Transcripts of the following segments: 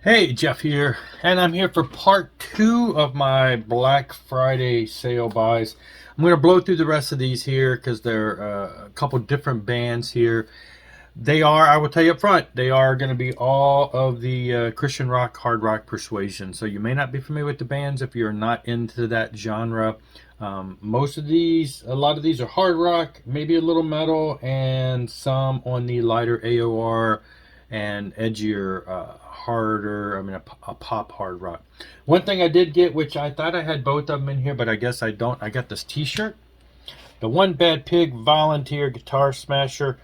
Hey, Jeff here, and I'm here for part two of my Black Friday sale buys. I'm going to blow through the rest of these here because there are a couple different bands here. They are, I will tell you up front, they are going to be all of the Christian rock, hard rock persuasion. So you may not be familiar with the bands if you're not into that genre. Most of these, a lot of these are hard rock, maybe a little metal, and some on the lighter AOR and edgier, harder, a pop hard rock. One thing I did get, which I thought I had both of them in here, but I guess I don't. I got this t-shirt. The One Bad Pig Volunteer Guitar Smasher.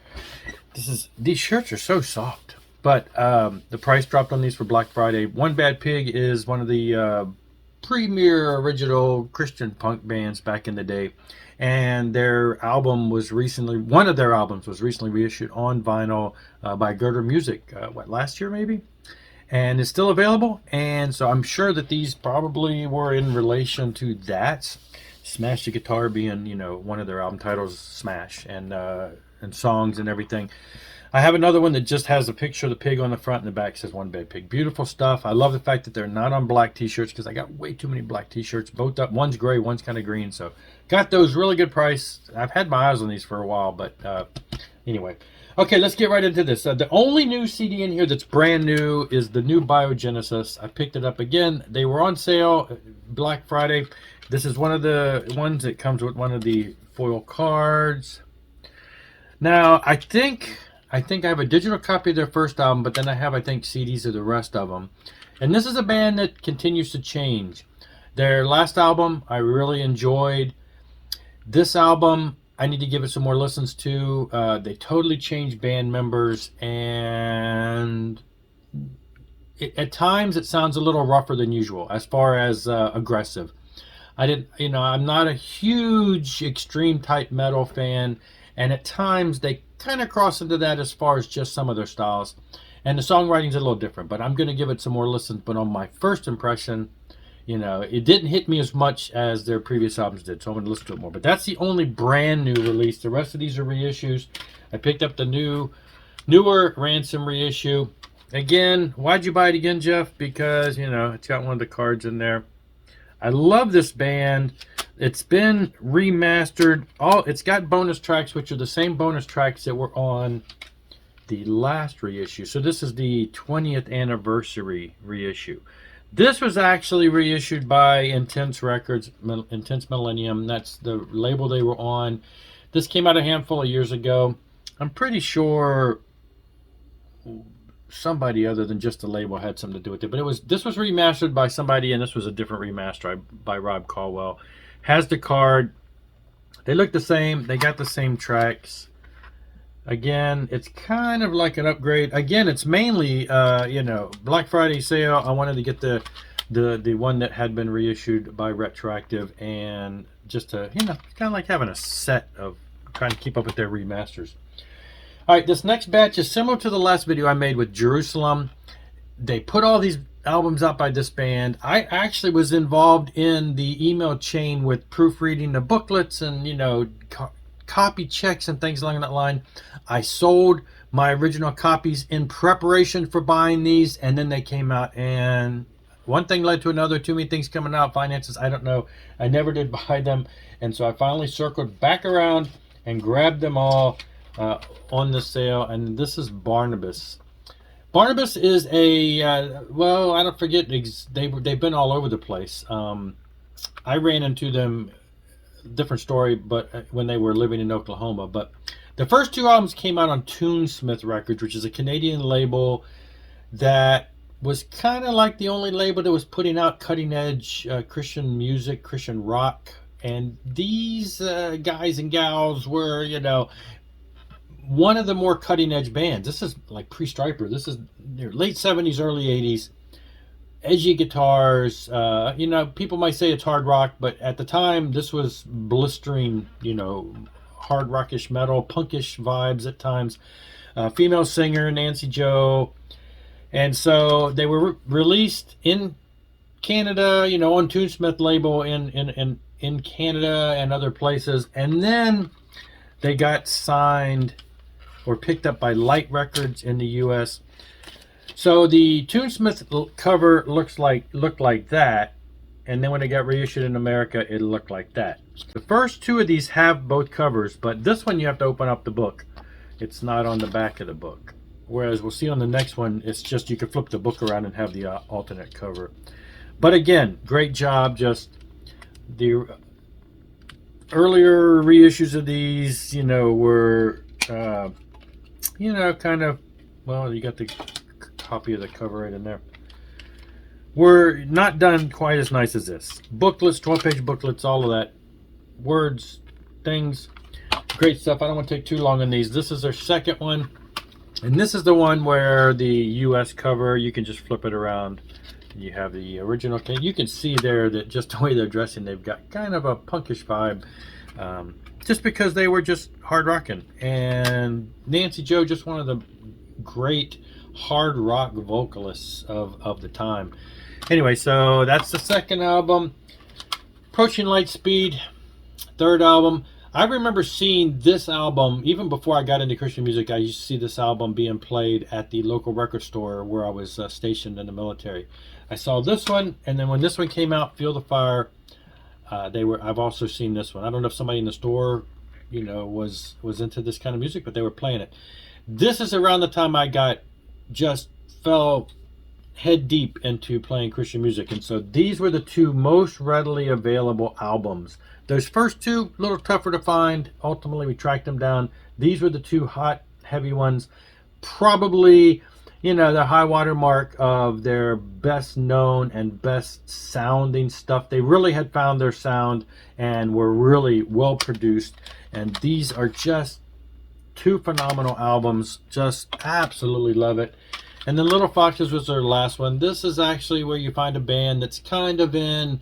These shirts are so soft, but the price dropped on these for Black Friday. One Bad Pig is one of the premier original Christian punk bands back in the day, and one of their albums was recently reissued on vinyl by Gurner Music. Last year maybe, and it's still available. And so I'm sure that these probably were in relation to that. Smash the Guitar being, one of their album titles, Smash, and songs and everything. I have another one that just has a picture of the pig on the front and the back says One Bad Pig. Beautiful stuff. I love the fact that they're not on black t-shirts because I got way too many black t-shirts. Both up. One's gray, one's kind of green. So got those really good price. I've had my eyes on these for a while, but anyway. Okay, let's get right into this. The only new CD in here that's brand new is the new Biogenesis. I picked it up again. They were on sale Black Friday. This is one of the ones that comes with one of the foil cards. Now, I think I have a digital copy of their first album, but then I have, CDs of the rest of them. And this is a band that continues to change. Their last album, I really enjoyed. This album, I need to give it some more listens to. They totally changed band members, and at times it sounds a little rougher than usual as far as aggressive. I'm not a huge extreme type metal fan, and at times they kind of cross into that as far as just some of their styles. And the songwriting's a little different, but I'm going to give it some more listens. But on my first impression, it didn't hit me as much as their previous albums did, so I'm going to listen to it more. But that's the only brand new release. The rest of these are reissues. I picked up the newer Ransom reissue. Again, why'd you buy it again, Jeff? Because, it's got one of the cards in there. I love this band. It's been remastered. It's got bonus tracks, which are the same bonus tracks that were on the last reissue. So this is the 20th anniversary reissue. This was actually reissued by Intense Records, Intense Millennium. That's the label they were on. This came out a handful of years ago. I'm pretty sure somebody other than just the label had something to do with it, but this was remastered by somebody, and this was a different remaster by Rob Caldwell. Has the card. They look the same. They got the same tracks. Again, it's kind of like an upgrade. Again, it's mainly Black Friday sale. I wanted to get the one that had been reissued by Retroactive, and just to kind of like having a set of trying to keep up with their remasters. All right, this next batch is similar to the last video I made with Jerusalem. They put all these albums out by this band. I actually was involved in the email chain with proofreading the booklets and, copy checks and things along that line. I sold my original copies in preparation for buying these, and then they came out, and one thing led to another. Too many things coming out, finances, I don't know. I never did buy them, and so I finally circled back around and grabbed them all on the sale. And this is Barnabas. Barnabas is I don't forget, they've been all over the place. I ran into them, different story, but when they were living in Oklahoma. But the first two albums came out on Toonsmith Records, which is a Canadian label that was kind of like the only label that was putting out cutting edge Christian music, Christian rock. And these guys and gals were, one of the more cutting edge bands. This is like pre-Striper. This is their late 70s, early 80s. Edgy guitars. People might say it's hard rock, but at the time, this was blistering, hard rockish metal, punkish vibes at times. Female singer, Nancy Joe. And so they were released in Canada, on Toonsmith label in Canada and other places. And then they got signed or picked up by Light Records in the U.S. So the Toonsmith cover looked like that, and then when it got reissued in America, it looked like that. The first two of these have both covers, but this one you have to open up the book. It's not on the back of the book. Whereas we'll see on the next one, it's just you can flip the book around and have the alternate cover. But again, great job. Just the earlier reissues of these, were, kind of, well, you got the copy of the cover right in there. Were not done quite as nice as this. Booklets, 12-page booklets, all of that. Words, things, great stuff. I don't want to take too long on these. This is their second one. And this is the one where the US cover, you can just flip it around. You have the original. You can see there that just the way they're dressing, they've got kind of a punkish vibe. Just because they were just hard rocking. And Nancy Jo, just one of the great hard rock vocalists of the time. Anyway, so that's the second album. Approaching Light Speed, third album. I remember seeing this album, even before I got into Christian music, I used to see this album being played at the local record store where I was stationed in the military. I saw this one, and then when this one came out, Feel the Fire, I've also seen this one. I don't know if somebody in the store, was into this kind of music, but they were playing it. This is around the time I fell head deep into playing Christian music, and so these were the two most readily available albums. Those first two, a little tougher to find. Ultimately, we tracked them down. These were the two hot, heavy ones. Probably, the high water mark of their best known and best sounding stuff. They really had found their sound and were really well produced. And these are just two phenomenal albums. Just absolutely love it. And then Little Foxes was their last one. This is actually where you find a band that's kind of in...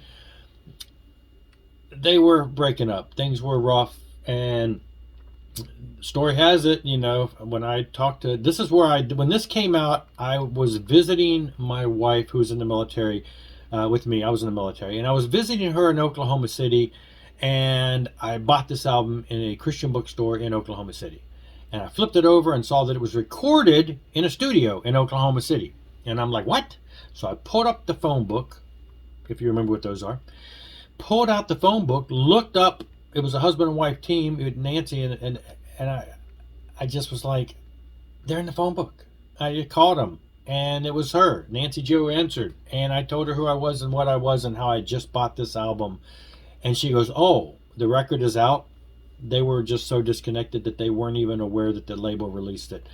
They were breaking up. Things were rough. And story has it, when I talked to... This is where when this came out, I was visiting my wife, who was in the military with me. I was in the military. And I was visiting her in Oklahoma City. And I bought this album in a Christian bookstore in Oklahoma City. And I flipped it over and saw that it was recorded in a studio in Oklahoma City. And I'm like, what? So I pulled up the phone book, if you remember what those are. Pulled out the phone book, looked up. It was a husband and wife team, Nancy, and I just was like, they're in the phone book. I called them, and it was her. Nancy Jo answered. And I told her who I was and what I was and how I just bought this album. And she goes, oh, the record is out? They were just so disconnected that they weren't even aware that the label released it.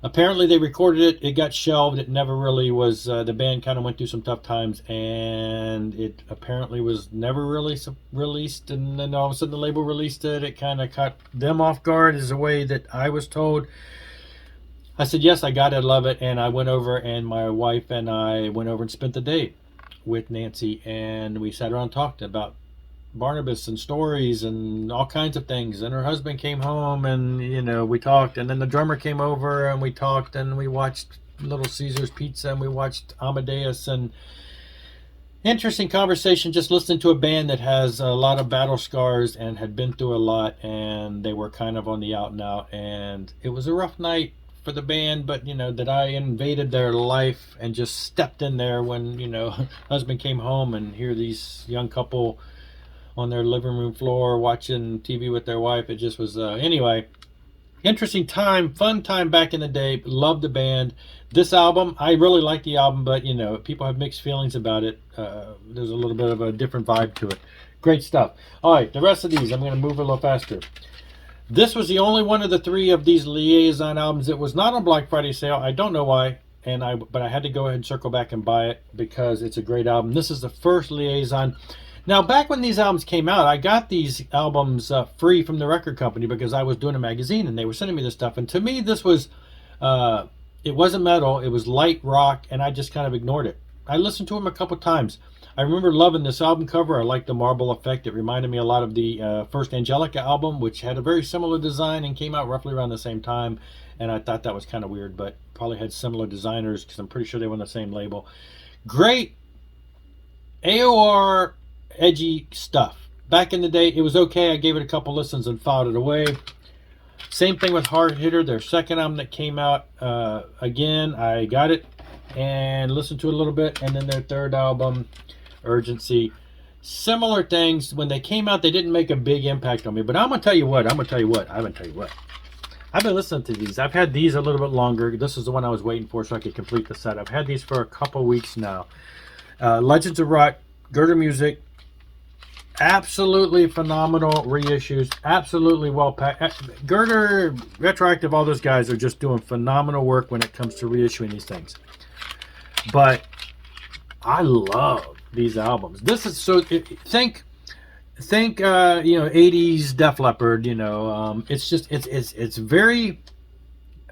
Apparently they recorded it. It got shelved. It never really was. The band kind of went through some tough times, and it apparently was never really released. And then all of a sudden the label released it. It kind of caught them off guard, is the way that I was told. I said, yes, I got it. I love it. And I went over, and my wife and I went over and spent the day with Nancy, and we sat around and talked about Barnabas and stories and all kinds of things. And her husband came home, and we talked, and then the drummer came over and we talked, and we watched Little Caesars Pizza, and we watched Amadeus. And interesting conversation, just listening to a band that has a lot of battle scars and had been through a lot, and they were kind of on the out and out. And it was a rough night for the band, but that I invaded their life and just stepped in there when husband came home, and here these young couple on their living room floor watching TV with their wife. It just was, anyway, interesting time, fun time back in the day. Loved the band. This album, I really like the album, but, people have mixed feelings about it. There's a little bit of a different vibe to it. Great stuff. All right, the rest of these, I'm going to move a little faster. This was the only one of the three of these Liaison albums that was not on Black Friday sale. I don't know why, but I had to go ahead and circle back and buy it because it's a great album. This is the first Liaison. Now, back when these albums came out, I got these albums free from the record company because I was doing a magazine and they were sending me this stuff. And to me, this was, it wasn't metal, it was light rock, and I just kind of ignored it. I listened to them a couple times. I remember loving this album cover. I liked the marble effect. It reminded me a lot of the first Angelica album, which had a very similar design and came out roughly around the same time. And I thought that was kind of weird, but probably had similar designers because I'm pretty sure they were on the same label. Great AOR edgy stuff. Back in the day, it was okay. I gave it a couple listens and filed it away. Same thing with Hard Hitter, their second album that came out. Again, I got it and listened to it a little bit. And then their third album, Urgency. Similar things. When they came out, they didn't make a big impact on me. But I'm going to tell you what. I've been listening to these. I've had these a little bit longer. This is the one I was waiting for so I could complete the set. I've had these for a couple weeks now. Legends of Rock, Gurner Music. Absolutely phenomenal reissues. Absolutely well packed. Gurner, Retroactive, all those guys are just doing phenomenal work when it comes to reissuing these things. But I love these albums. This is so. Think 80s Def Leppard. It's just it's very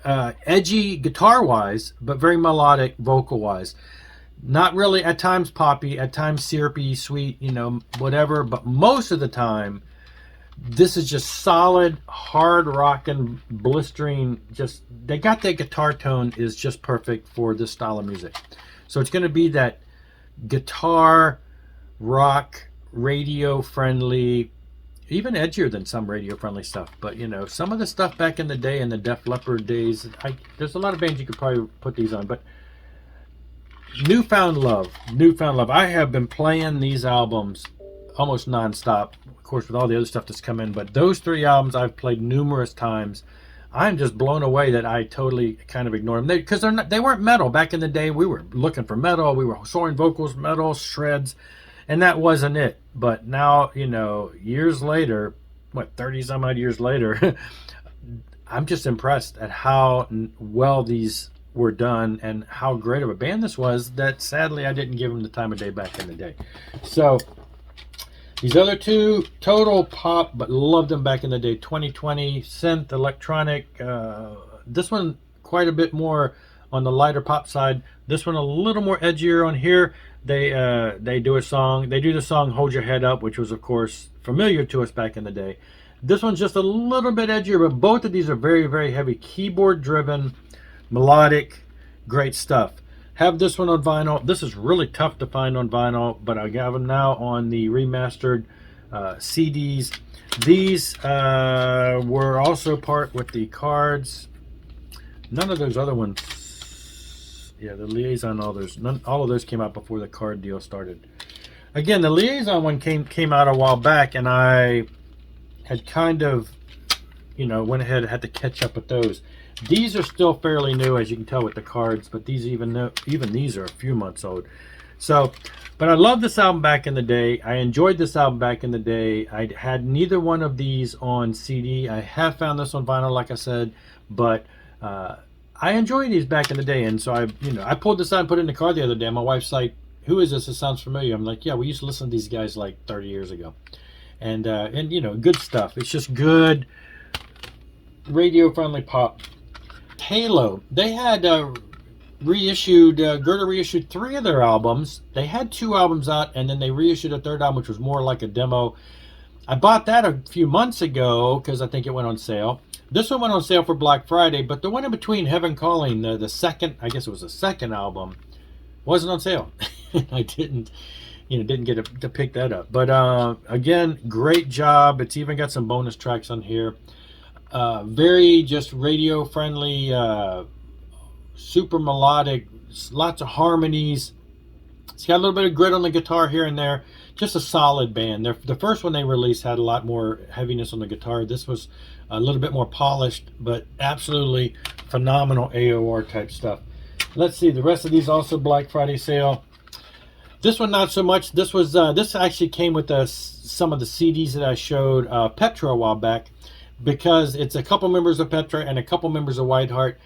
edgy guitar wise, but very melodic vocal wise. Not really, at times poppy, at times syrupy, sweet, whatever. But most of the time, this is just solid, hard rocking, blistering. Just they got that guitar tone is just perfect for this style of music. So it's going to be that guitar rock, radio friendly, even edgier than some radio friendly stuff. But some of the stuff back in the day, in the Def Leppard days, there's a lot of bands you could probably put these on, but. Newfound love. I have been playing these albums almost nonstop, of course, with all the other stuff that's come in. But those three albums I've played numerous times. I'm just blown away that I totally kind of ignored them because they weren't metal back in the day. We were looking for metal. We were soaring vocals, metal shreds, and that wasn't it. But now, years later, 30 some odd years later, I'm just impressed at how well these were done and how great of a band this was, that sadly I didn't give them the time of day back in the day. So these other two, total pop, but loved them back in the day. 2020 Synth Electronic. This one quite a bit more on the lighter pop side. This one a little more edgier on here. They do the song Hold Your Head Up, which was of course familiar to us back in the day. This one's just a little bit edgier, but both of these are very, very heavy keyboard driven, melodic, great stuff. Have this one on vinyl. This is really tough to find on vinyl, but I have them now on the remastered CDs. These were also part with the cards. None of those other ones, the Liaison, all of those came out before the card deal started. Again, the Liaison one came out a while back, and I had kind of, went ahead and had to catch up with those. These are still fairly new, as you can tell with the cards, but these even these are a few months old. So, but I love this album back in the day. I enjoyed this album back in the day. I had neither one of these on CD. I have found this on vinyl, like I said, but I enjoyed these back in the day. And so I pulled this out and put it in the car the other day. My wife's like, "Who is this? It sounds familiar." I'm like, "Yeah, we used to listen to these guys like 30 years ago," and good stuff. It's just good radio friendly pop. Halo, they had reissued, Gurner reissued 3 of their albums. They had 2 albums out, and then they reissued a third album, which was more like a demo. I bought that a few months ago because I think it went on sale. This one went on sale for Black Friday, but the one in between, Heaven Calling, the second, I guess it was the second album, wasn't on sale. I didn't get to pick that up. But again, great job. It's even got some bonus tracks on here. Very just radio friendly, super melodic, lots of harmonies. It's got a little bit of grit on the guitar here and there. Just a solid band. The first one they released had a lot more heaviness on the guitar. This was a little bit more polished, but absolutely phenomenal AOR type stuff. Let's see, the rest of these also Black Friday sale. This one not so much. This was this actually came with some of the CDs that I showed Petra a while back, because it's a couple members of Petra and a couple members of Whiteheart.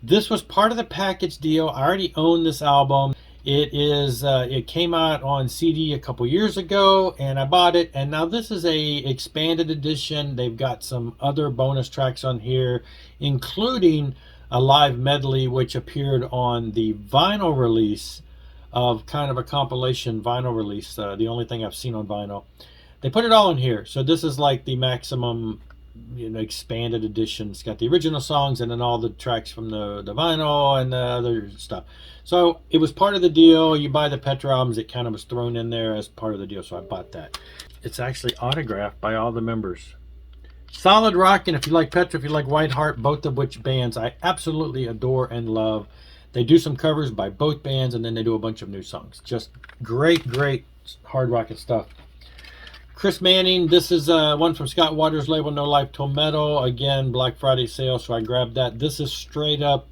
This was part of the package deal. I already own this album. It came out on CD a couple years ago, and I bought it. And now this is a expanded edition. They've got some other bonus tracks on here, including a live medley, which appeared on the vinyl release of kind of a compilation vinyl release. The only thing I've seen on vinyl. They put it all in here. So this is like the maximum expanded edition. It's got the original songs and then all the tracks from the vinyl and the other stuff. So it was part of the deal. You buy the Petra albums, it kind of was thrown in there as part of the deal, so I bought that. It's actually autographed by all the members. Solid rock, and if you like Petra, if you like Whiteheart, both of which bands I absolutely adore and love. They do some covers by both bands, and then they do a bunch of new songs. Just great, great hard rocking stuff. Chris Manning, this is one from Scott Waters' label, No Life Till Metal. Again, Black Friday sale, so I grabbed that. This is straight up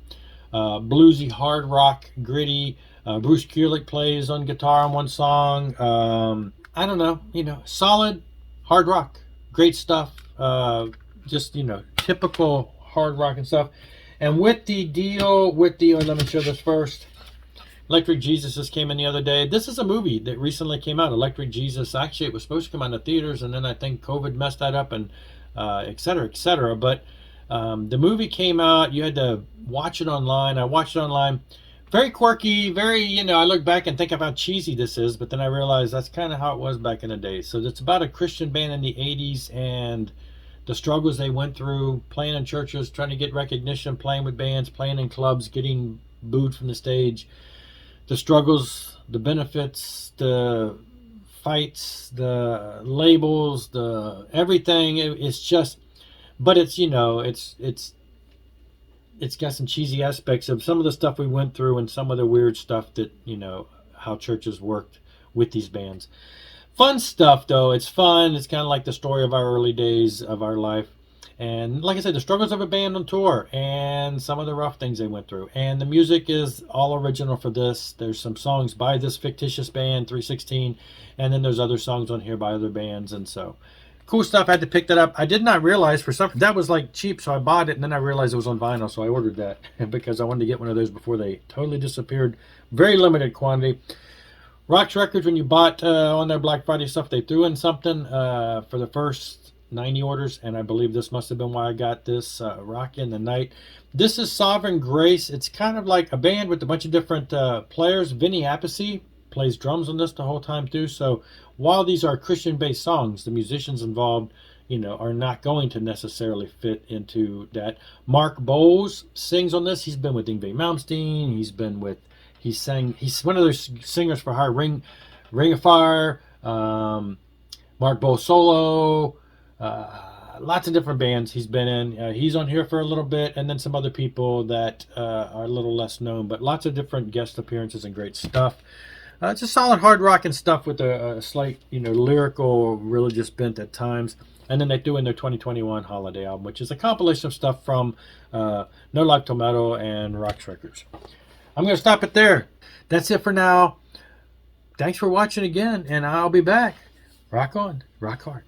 bluesy hard rock, gritty. Bruce Kulick plays on guitar on one song. I don't know, solid hard rock, great stuff. Just typical hard rock and stuff. And with the deal, let me show this first. Electric Jesus just came in the other day. This is a movie that recently came out, Electric Jesus. Actually, it was supposed to come out in the theaters, and then I think COVID messed that up, and et cetera, et cetera. But the movie came out. You had to watch it online. I watched it online. Very quirky, very, I look back and think of how cheesy this is, but then I realized that's kind of how it was back in the day. So it's about a Christian band in the 80s and the struggles they went through, playing in churches, trying to get recognition, playing with bands, playing in clubs, getting booed from the stage. The struggles, the benefits, the fights, the labels, the everything. It's just, but it's got some cheesy aspects of some of the stuff we went through and some of the weird stuff that how churches worked with these bands. Fun stuff though. It's fun. It's kind of like the story of our early days of our life. And like I said, the struggles of a band on tour and some of the rough things they went through. And the music is all original for this. There's some songs by this fictitious band, 316, and then there's other songs on here by other bands. And so, cool stuff. I had to pick that up. I did not realize for some that was like cheap, so I bought it, and then I realized it was on vinyl, so I ordered that because I wanted to get one of those before they totally disappeared. Very limited quantity. Rox Records, when you bought on their Black Friday stuff, they threw in something for the first 90 orders, and I believe this must have been why I got this Rock in the Night. This is Sovereign Grace. It's kind of like a band with a bunch of different players. Vinny Appice plays drums on this the whole time through. So while these are Christian-based songs, the musicians involved, are not going to necessarily fit into that. Mark Bowles sings on this. He's been with Yngwie Malmsteen. He's one of those singers for High Ring of Fire. Mark Bowles solo. Lots of different bands he's been in. He's on here for a little bit, and then some other people that are a little less known, but lots of different guest appearances and great stuff. It's a solid hard rock and stuff with a slight, lyrical, religious bent at times. And then they threw in their 2021 holiday album, which is a compilation of stuff from No Life Till Metal and Rox Records. I'm going to stop it there. That's it for now. Thanks for watching again, and I'll be back. Rock on, rock hard.